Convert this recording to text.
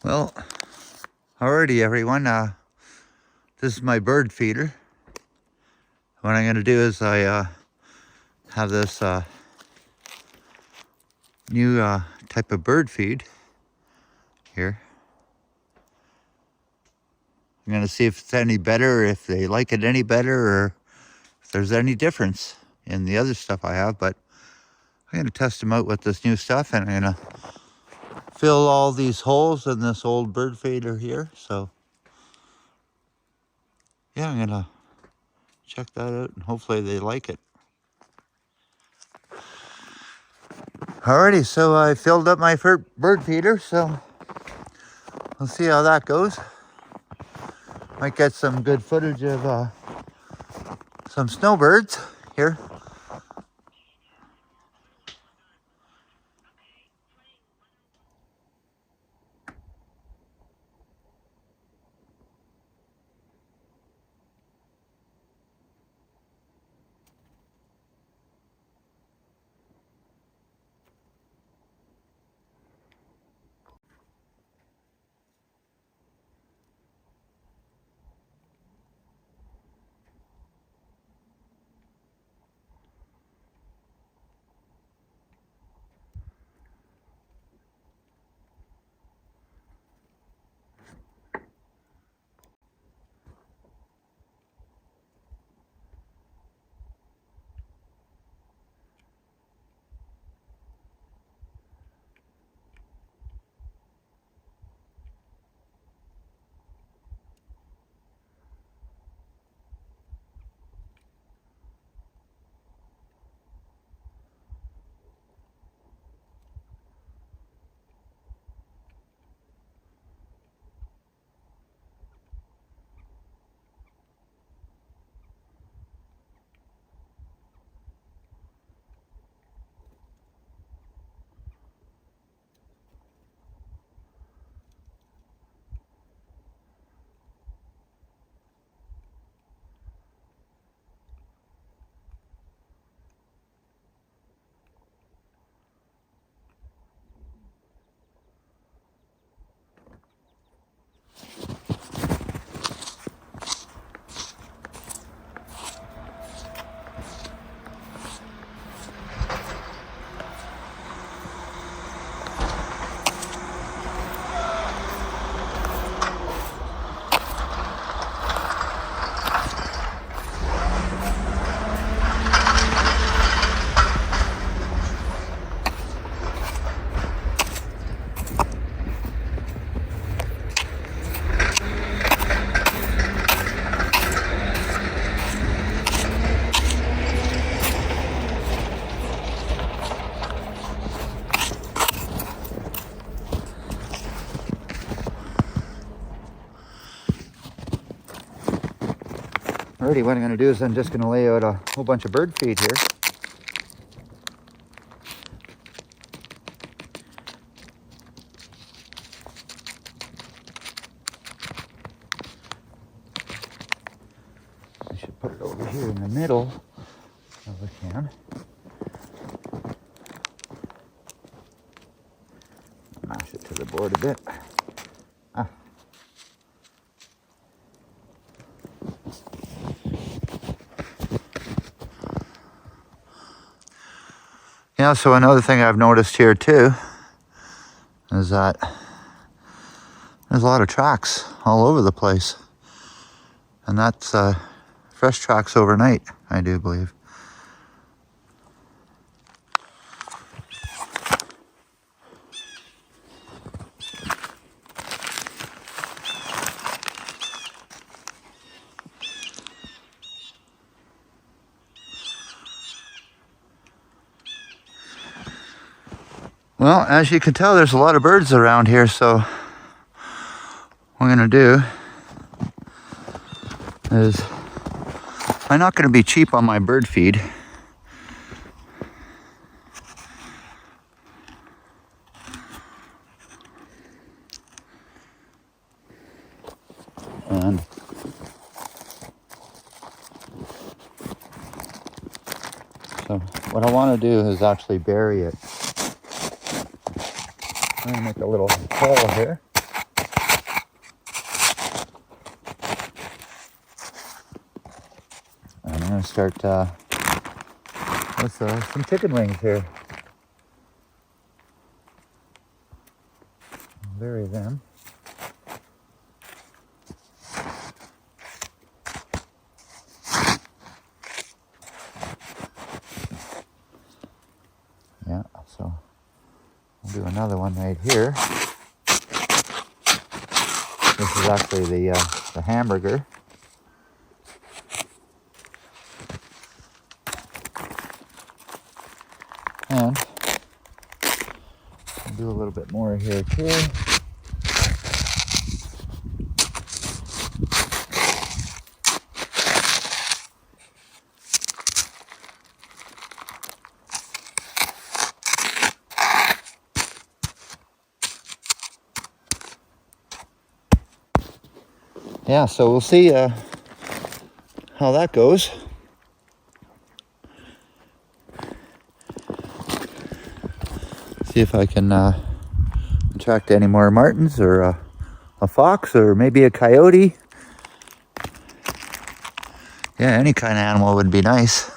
Well, alrighty everyone, this is my bird feeder. What I'm going to do is I have this new type of bird feed here. I'm going to see if it's any better, if they like it any better, or if there's any difference in the other stuff I have. But I'm going to test them out with this new stuff, and I'm going to fill all these holes in this old bird feeder here. So yeah, I'm going to check that out, and hopefully they like it. Alrighty, so I filled up my bird feeder, so we'll see how that goes. Might get some good footage of some snowbirds here. Alrighty, what I'm going to do is I'm just going to lay out a whole bunch of bird feed here. I should put it over here in the middle if I can. Mash it to the board a bit. Yeah, so another thing I've noticed here too is that there's a lot of tracks all over the place. And that's fresh tracks overnight, I do believe. Well, as you can tell, there's a lot of birds around here, so what I'm going to do is I'm not going to be cheap on my bird feed. And so what I want to do is actually bury it. I'm going to make a little hole here. gonna start with some chicken wings here. I'll bury them. Yeah, so I'll do another one right here. This is actually the hamburger. And I'll do a little bit more here too. Yeah, so we'll see how that goes. See if I can attract any more martins or a fox or maybe a coyote. Yeah, any kind of animal would be nice.